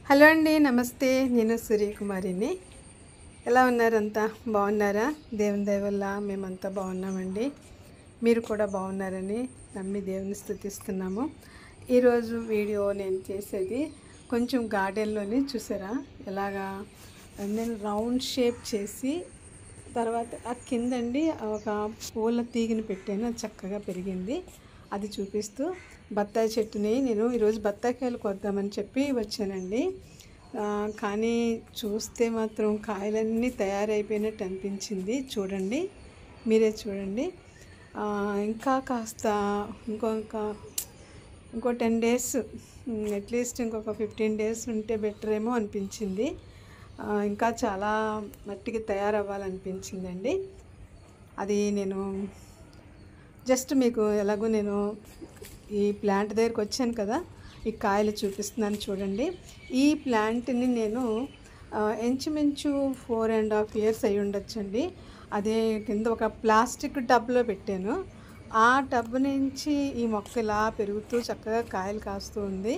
Hello అండి, నమస్తే. నేను సూర్యకుమారిని. ఎలా ఉన్నారంతా? బాగున్నారా? దేవుని దయ వల్ల మేమంతా బాగున్నామండి. మీరు కూడా బాగున్నారని నమ్మి దేవుని స్తుతిస్తున్నాము. ఈరోజు వీడియో నేను చేసేది కొంచెం గార్డెన్లోని చూసారా ఎలాగా నేను రౌండ్ షేప్ చేసి తర్వాత ఆ కిందండి ఒక పూల తీగని పెట్టాను. అది చక్కగా పెరిగింది. అది చూపిస్తూ బత్తాయి చెట్టుని నేను ఈరోజు బత్తాయికాయలు కొద్దామని చెప్పి వచ్చానండి. కానీ చూస్తే మాత్రం కాయలన్నీ తయారైపోయినట్టు అనిపించింది. చూడండి, మీరే చూడండి. ఇంకా కాస్త ఇంకో 10 డేస్, అట్లీస్ట్ ఇంకొక 15 డేస్ ఉంటే బెటర్ ఏమో అనిపించింది. ఇంకా చాలా మట్టికి తయారవ్వాలనిపించిందండి. అది నేను జస్ట్ మీకు ఎలాగో నేను ఈ ప్లాంట్ దగ్గరికి వచ్చాను కదా, ఈ కాయలు చూపిస్తున్నాను చూడండి. ఈ ప్లాంట్ని నేను ఇంచుమించు 4.5 years అయి ఉండొచ్చండి. అదే కింద ఒక ప్లాస్టిక్ టబ్లో పెట్టాను. ఆ టబ్ నుంచి ఈ మొక్క ఇలా పెరుగుతూ చక్కగా కాయలు కాస్తూ ఉంది.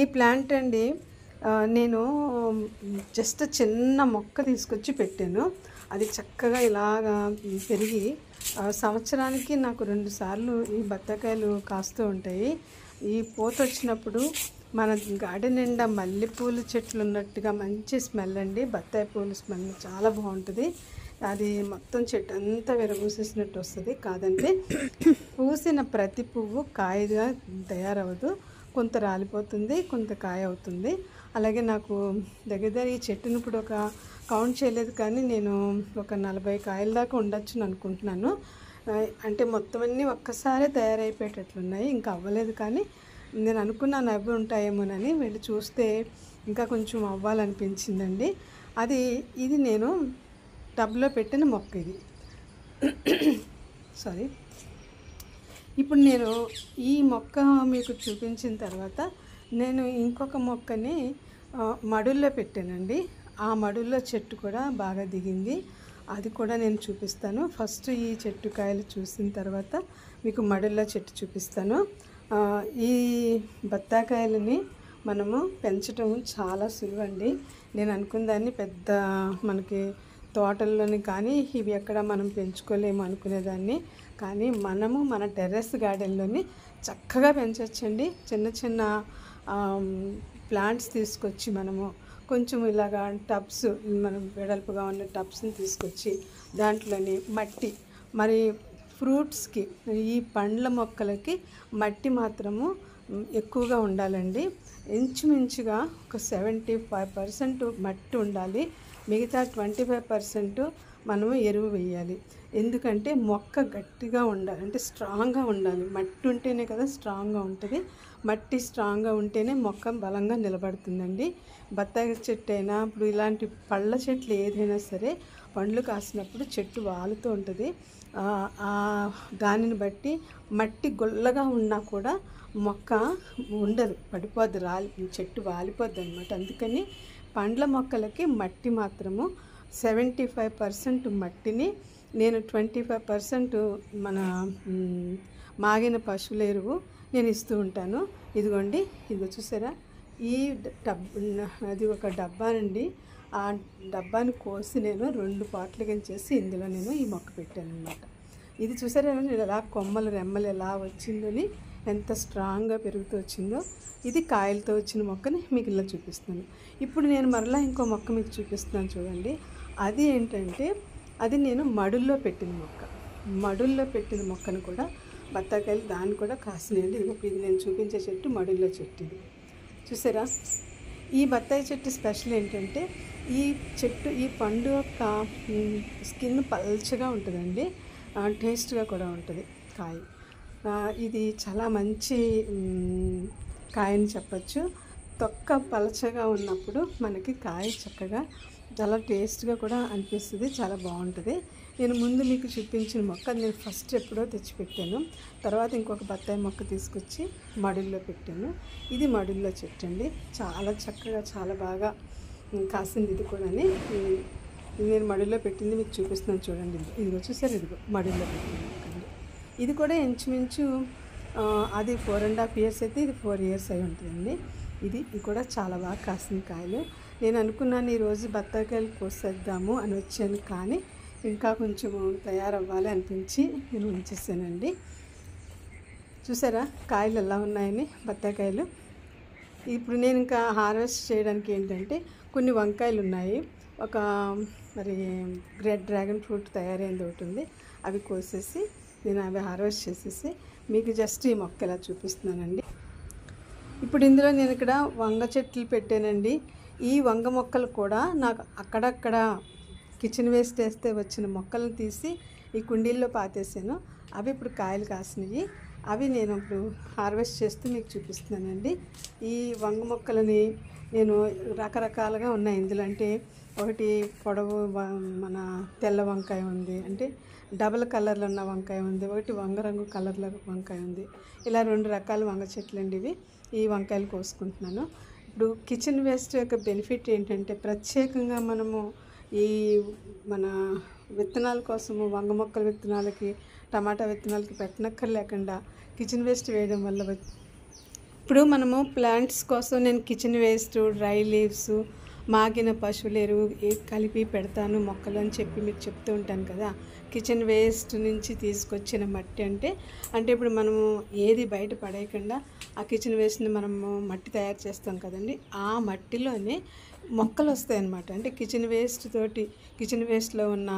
ఈ ప్లాంట్ అండి నేను జస్ట్ చిన్న మొక్క తీసుకొచ్చి పెట్టాను. అది చక్కగా ఇలాగా పెరిగి సంవత్సరానికి నాకు 2 సార్లు ఈ బత్తాకాయలు కాస్తూ ఉంటాయి. ఈ పూత వచ్చినప్పుడు మన గార్డెన్ నిండా మల్లెపూలు చెట్లు ఉన్నట్టుగా మంచి స్మెల్ అండి. బత్తాయి పూల స్మెల్ చాలా బాగుంటుంది. అది మొత్తం చెట్టు అంతా విరబూసేసినట్టు వస్తుంది. కాదంటే పూసిన ప్రతి పువ్వు కాయగా తయారవ్వదు. కొంత రాలిపోతుంది, కొంత కాయ అవుతుంది. అలాగే నాకు దగ్గర ఈ చెట్టును ఇప్పుడు ఒక కౌంట్ చేయలేదు, కానీ నేను ఒక 40 కాయల దాకా ఉండొచ్చు అనుకుంటున్నాను. అంటే మొత్తం అన్నీ ఒక్కసారే తయారైపోయేటట్లున్నాయి. ఇంకా అవ్వలేదు, కానీ నేను అనుకున్నాను అవి ఉంటాయేమోనని. వెళ్ళి చూస్తే ఇంకా కొంచెం అవ్వాలనిపించిందండి. ఇది నేను టబ్లో పెట్టిన మొక్క. ఇది సారీ. ఇప్పుడు నేను ఈ మొక్క మీకు చూపించిన తర్వాత నేను ఇంకొక మొక్కని మడుల్లో పెట్టానండి. ఆ మడుల్లో చెట్టు కూడా బాగా దిగింది. అది కూడా నేను చూపిస్తాను. ఫస్ట్ ఈ చెట్టు కాయలు చూసిన తర్వాత మీకు మడుల్లో చెట్టు చూపిస్తాను. ఈ బత్తాకాయలని మనము పెంచడం చాలా సులువండి. నేను అనుకున్న దాన్ని పెద్ద మనకి తోటల్లోని కానీ ఇవి ఎక్కడ మనం పెంచుకోలేము అనుకునేదాన్ని. కానీ మనము మన టెర్రస్ గార్డెన్లోని చక్కగా పెంచవచ్చండి. చిన్న చిన్న ప్లాంట్స్ తీసుకొచ్చి మనము కొంచెం ఇలాగా టబ్స్, మనం వెడల్పుగా ఉన్న టబ్స్ని తీసుకొచ్చి దాంట్లోని మట్టి, మరి ఫ్రూట్స్కి, ఈ పండ్ల మొక్కలకి మట్టి మాత్రము ఎక్కువగా ఉండాలండి. ఇంచుమించుగా ఒక 75% మట్టి ఉండాలి. మిగతా 25% మనము ఎరువు వేయాలి. ఎందుకంటే మొక్క గట్టిగా ఉండాలి, అంటే స్ట్రాంగ్గా ఉండాలి. మట్టి ఉంటేనే కదా స్ట్రాంగ్గా ఉంటుంది. మట్టి స్ట్రాంగ్గా ఉంటేనే మొక్క బలంగా నిలబడుతుందండి. బత్తాయి చెట్టు అయినా, ఇప్పుడు ఇలాంటి పళ్ళ చెట్లు ఏదైనా సరే పండ్లు కాసినప్పుడు చెట్టు వాలుతూ ఉంటుంది. దానిని బట్టి మట్టి గొల్లగా ఉన్నా కూడా మొక్క ఉండదు, పడిపోద్ది, చెట్టు వాలిపోద్ది అనమాట. అందుకని పండ్ల మొక్కలకి మట్టి మాత్రము 75% మట్టిని, నేను 25% మన మాగిన పశువుల ఎరువు నేను ఇస్తూ ఉంటాను. ఇదిగోండి, ఇదిగో చూసారా, ఈ అది ఒక డబ్బానండి. ఆ డబ్బాని కోసి నేను 2 పార్ట్ల కింద చేసి ఇందులో నేను ఈ మొక్క పెట్టాను అనమాట. ఇది చూసారా, నేను ఎలా కొమ్మలు రెమ్మలు ఎలా వచ్చిందని, ఎంత స్ట్రాంగ్గా పెరుగుతూ వచ్చిందో. ఇది కాయలతో వచ్చిన మొక్కని మీకు ఇలా చూపిస్తున్నాను. ఇప్పుడు నేను మరలా ఇంకో మొక్క మీకు చూపిస్తున్నాను చూడండి. అది ఏంటంటే, అది నేను మడుల్లో పెట్టిన మొక్క. మడుల్లో పెట్టిన మొక్కను కూడా బత్తాకాయలు దాన్ని కూడా కాసినాయండి. ఇది నేను చూపించే చెట్టు మడుల్లో చెట్టు. ఇది చూసారా, ఈ బత్తాయి చెట్టు స్పెషల్ ఏంటంటే, ఈ చెట్టు, ఈ పండు యొక్క స్కిన్ పల్చగా ఉంటుందండి. టేస్ట్గా కూడా ఉంటుంది కాయ. ఇది చాలా మంచి కాయని చెప్పచ్చు. తొక్క పలచగా ఉన్నప్పుడు మనకి కాయ చక్కగా చాలా టేస్ట్గా కూడా అనిపిస్తుంది, చాలా బాగుంటుంది. నేను ముందు మీకు చూపించిన మొక్క నేను ఫస్ట్ ఎప్పుడో తెచ్చిపెట్టాను. తర్వాత ఇంకొక బత్తాయి మొక్క తీసుకొచ్చి మడుల్లో పెట్టాను. ఇది మడుల్లో చెట్టు అండి. చాలా చక్కగా చాలా బాగా కాసింది. ఇది కూడా నేను మడుల్లో పెట్టింది మీకు చూపిస్తున్నాను చూడండి. ఇదిగో చూసారు, ఇదిగో మడుల్లో పెట్టింది మొక్క. ఇది కూడా ఇంచుమించు అది 4.5 years అయితే ఇది 4 years అయి ఉంటుందండి. ఇది కూడా చాలా బాగా కాసిన కాయలు. నేను అనుకున్నాను ఈరోజు బత్తాయికాయలు కోసేద్దాము అని వచ్చాను, కానీ ఇంకా కొంచెం తయారవ్వాలి అనిపించి నేను ఉంచేసానండి. చూసారా కాయలు ఎలా ఉన్నాయని, బత్తాయికాయలు. ఇప్పుడు నేను ఇంకా హార్వెస్ట్ చేయడానికి ఏంటంటే కొన్ని వంకాయలు ఉన్నాయి, ఒక మరి డ్రాగన్ ఫ్రూట్ తయారైంది ఒకటి ఉంది. అవి కోసేసి నేను అవి హార్వెస్ట్ చేసేసి మీకు జస్ట్ ఈ మొక్క ఎలా చూపిస్తున్నానండి. ఇప్పుడు ఇందులో నేను ఇక్కడ వంగ చెట్లు పెట్టానండి. ఈ వంగ మొక్కలు కూడా నాకు అక్కడక్కడ కిచెన్ వేస్ట్ వేస్తే వచ్చిన మొక్కలను తీసి ఈ కుండీల్లో పాతేసాను. అవి ఇప్పుడు కాయలు కాసినాయి. అవి నేను ఇప్పుడు హార్వెస్ట్ చేస్తూ మీకు చూపిస్తున్నానండి. ఈ వంగ మొక్కలని నేను రకరకాలుగా ఉన్నాయి ఇందులో. అంటే ఒకటి పొడవు మన తెల్ల వంకాయ ఉంది, అంటే డబల్ కలర్లో ఉన్న వంకాయ ఉంది, ఒకటి వంగ రంగు కలర్లో వంకాయ ఉంది. ఇలా 2 రకాల వంగ చెట్లు అండి ఇవి. ఈ వంకాయలు కోసుకుంటున్నాను. ఇప్పుడు కిచెన్ వేస్ట్ యొక్క బెనిఫిట్ ఏంటంటే ప్రత్యేకంగా మనము ఈ మన విత్తనాల కోసము వంగ మొక్కల విత్తనాలకి, టమాటా విత్తనాలకి పెట్టనక్కర్లేకుండా కిచెన్ వేస్ట్ వేయడం వల్ల ఇప్పుడు మనము ప్లాంట్స్ కోసం నేను కిచెన్ వేస్ట్, డ్రై లీవ్స్, మాగిన పశువుల ఎరువు కలిపి పెడతాను మొక్కలు అని చెప్పి మీకు చెప్తూ ఉంటాను కదా. కిచెన్ వేస్ట్ నుంచి తీసుకొచ్చిన మట్టి అంటే ఇప్పుడు మనము ఏది బయట పడేయకుండా ఆ కిచెన్ వేస్ట్ని మనము మట్టి తయారు చేస్తాం కదండి. ఆ మట్టిలోనే మొక్కలు వస్తాయి అన్నమాట. అంటే కిచెన్ వేస్ట్లో ఉన్న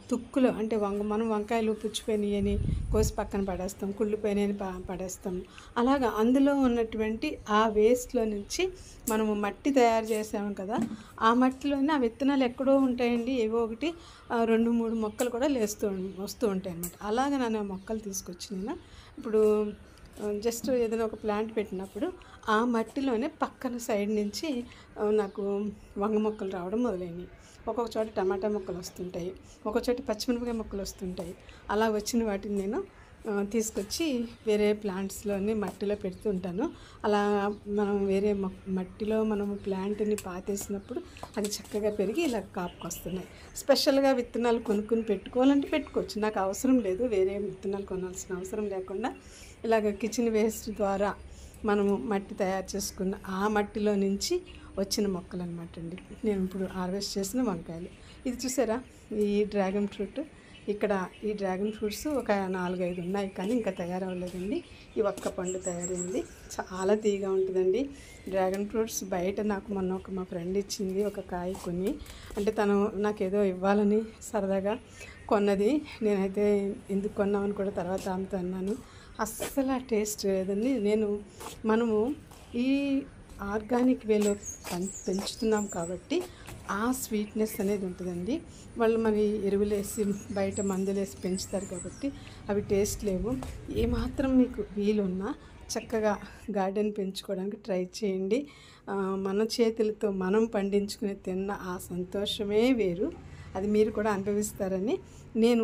తుక్కులు, అంటే మనం వంకాయలు పుచ్చిపోయినాయని కోసి పక్కన పడేస్తాం, కుళ్ళిపోయినాయని పడేస్తాం. అలాగా అందులో ఉన్నటువంటి ఆ వేస్ట్లో నుంచి మనము మట్టి తయారు చేసాము కదా, ఆ మట్టిలోనే ఆ విత్తనాలు ఎక్కడో ఉంటాయండి. ఏవో ఒకటి 2-3 మొక్కలు కూడా వస్తూ ఉంటాయి అన్నమాట. అలాగే నేను ఆ మొక్కలు తీసుకొచ్చి నేను ఇప్పుడు జస్ట్ ఏదైనా ఒక ప్లాంట్ పెట్టినప్పుడు ఆ మట్టిలోనే పక్కన సైడ్ నుంచి నాకు వంగ మొక్కలు రావడం మొదలైనవి. ఒక్కొక్క చోట టమాటా మొక్కలు వస్తుంటాయి, ఒక్కొక్క చోట పచ్చిమిరపకాయ మొక్కలు వస్తుంటాయి. అలా వచ్చిన వాటిని నేను తీసుకొచ్చి వేరే ప్లాంట్స్లోని మట్టిలో పెడుతూ ఉంటాను. అలా మనం వేరే మట్టిలో మనము ప్లాంట్ని పాతేసినప్పుడు అది చక్కగా పెరిగి ఇలా కాపుకొస్తున్నాయి. స్పెషల్గా విత్తనాలు కొనుక్కుని పెట్టుకోవాలంటే పెట్టుకోవచ్చు, నాకు అవసరం లేదు. వేరే విత్తనాలు కొనాల్సిన అవసరం లేకుండా ఇలాగ కిచెన్ వేస్ట్ ద్వారా మనము మట్టి తయారు చేసుకున్న ఆ మట్టిలో నుంచి వచ్చిన మొక్కలు అనమాట అండి. నేను ఇప్పుడు హార్వెస్ట్ చేసిన వంకాయలు. ఇది చూసారా, ఈ డ్రాగన్ ఫ్రూట్. ఇక్కడ ఈ డ్రాగన్ ఫ్రూట్స్ ఒక 4-5 ఉన్నాయి, కానీ ఇంకా తయారవ్వలేదండి. ఈ ఒక్క పండు తయారైంది. చాలా తీగా ఉంటుందండి డ్రాగన్ ఫ్రూట్స్. బయట నాకు మొన్న మా ఫ్రెండ్ ఇచ్చింది ఒక కాయ కొని, అంటే తను నాకేదో ఇవ్వాలని సరదాగా కొన్నది. నేనైతే ఎందుకు కొన్నామని కూడా తర్వాత ఆమెతో అన్నాను. అస్సలు టేస్ట్ లేదండి. మనము ఈ ఆర్గానిక్ వేలో పెంచుతున్నాం కాబట్టి ఆ స్వీట్నెస్ అనేది ఉంటుందండి. వాళ్ళు మరి ఎరువులేసి బయట మందులేసి పెంచుతారు కాబట్టి అవి టేస్ట్ లేవు. ఏమాత్రం మీకు వీలున్నా చక్కగా గార్డెన్ పెంచుకోవడానికి ట్రై చేయండి. మన చేతులతో మనం పండించుకుని తిన్న ఆ సంతోషమే వేరు. అది మీరు కూడా అనుభవిస్తారని నేను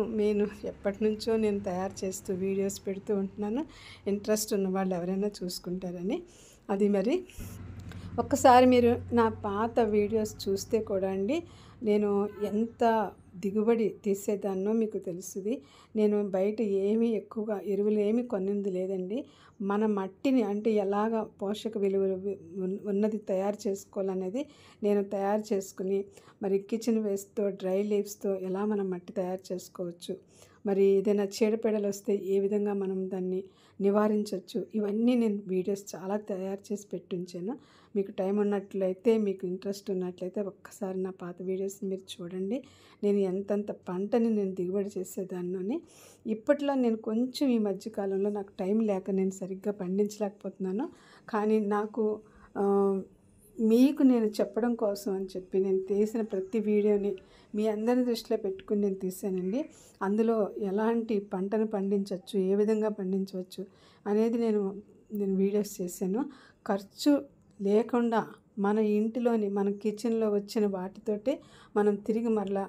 ఎప్పటి నుంచో నేను తయారు చేస్తూ వీడియోస్ పెడుతూ ఉంటున్నాను. ఇంట్రెస్ట్ ఉన్న వాళ్ళు ఎవరైనా చూసుకుంటారని. అది మరి ఒక్కసారి మీరు నా పాత వీడియోస్ చూస్తే కూడా అండి, నేను ఎంత దిగుబడి తీసేదాన్నో మీకు తెలుస్తుంది. నేను బయట ఎక్కువగా ఎరువులు ఏమీ కొనింది లేదండి. మన మట్టిని అంటే ఎలాగ పోషక విలువలు ఉన్నది తయారు చేసుకోవాలనేది నేను తయారు చేసుకుని, మరి కిచెన్ వేస్ట్తో, డ్రై లీవ్స్తో ఎలా మనం మట్టి తయారు చేసుకోవచ్చు, మరి ఏదైనా చీడపీడలు వస్తే ఏ విధంగా మనం దాన్ని నివారించవచ్చు, ఇవన్నీ నేను వీడియోస్ చాలా తయారు చేసి పెట్టించాను. మీకు టైం ఉన్నట్లయితే, మీకు ఇంట్రెస్ట్ ఉన్నట్లయితే ఒక్కసారి నా పాత వీడియోస్ని మీరు చూడండి. నేను ఎంతంత పంటని నేను దిగుబడి చేసేదాన్ని. ఇప్పట్లో నేను కొంచెం ఈ మధ్యకాలంలో నాకు టైం లేక నేను సరిగ్గా పండించలేకపోతున్నాను. కానీ నాకు మీకు నేను చెప్పడం కోసం అని చెప్పి నేను తీసిన ప్రతి వీడియోని మీ అందరి దృష్టిలో పెట్టుకుని నేను తీసానండి. అందులో ఎలాంటి పంటను పండించవచ్చు, ఏ విధంగా పండించవచ్చు అనేది నేను వీడియోస్ చేశాను. ఖర్చు లేకుండా మన ఇంటిలోని మన కిచెన్లో వచ్చిన వాటితోటే మనం తిరిగి మరలా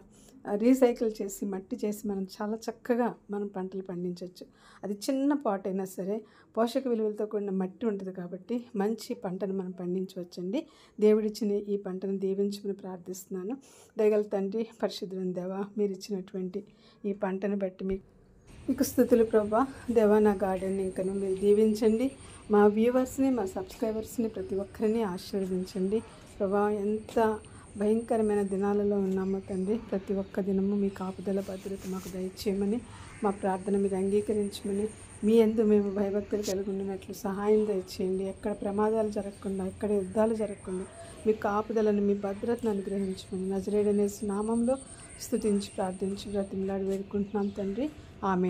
రీసైకిల్ చేసి మట్టి చేసి మనం చాలా చక్కగా మనం పంటలు పండించవచ్చు. అది చిన్న పాట్ అయినా సరే పోషక విలువలతో కూడిన మట్టి ఉంటుంది కాబట్టి మంచి పంటను మనం పండించవచ్చండి. దేవుడిచ్చిన ఈ పంటను దీవించమని ప్రార్థిస్తున్నాను. దయగల తండ్రి, పరిశుద్ధుడైన దేవా, మీరు ఇచ్చినటువంటి ఈ పంటను బట్టి మీకు మీకు స్తుతులు ప్రభా. దేవా, నా గార్డెన్ ఇంకను మీరు దీవించండి. మా వ్యూవర్స్ని, మా సబ్స్క్రైబర్స్ని ప్రతి ఒక్కరిని ఆశీర్వదించండి ప్రభా. ఎంత భయంకరమైన దినాలలో ఉన్నామో తండ్రి, ప్రతి ఒక్క దినము మీ కాపుదల భద్రత మాకు దయచేయమని, మా ప్రార్థన మీరు అంగీకరించమని, మీ యందు మేము భయభక్తులు కలిగి ఉండినట్లు సహాయం దయచేయండి. ఎక్కడ ప్రమాదాలు జరగకుండా, ఎక్కడ యుద్ధాలు జరగకుండా మీ కాపుదలను, మీ భద్రతను అనుగ్రహించమని నజరేయుడైన యేసు నామంలో స్తుతించి ప్రార్థించి బ్రతిమలాడి వేడుకుంటున్నాం తండ్రి. ఆమేన్.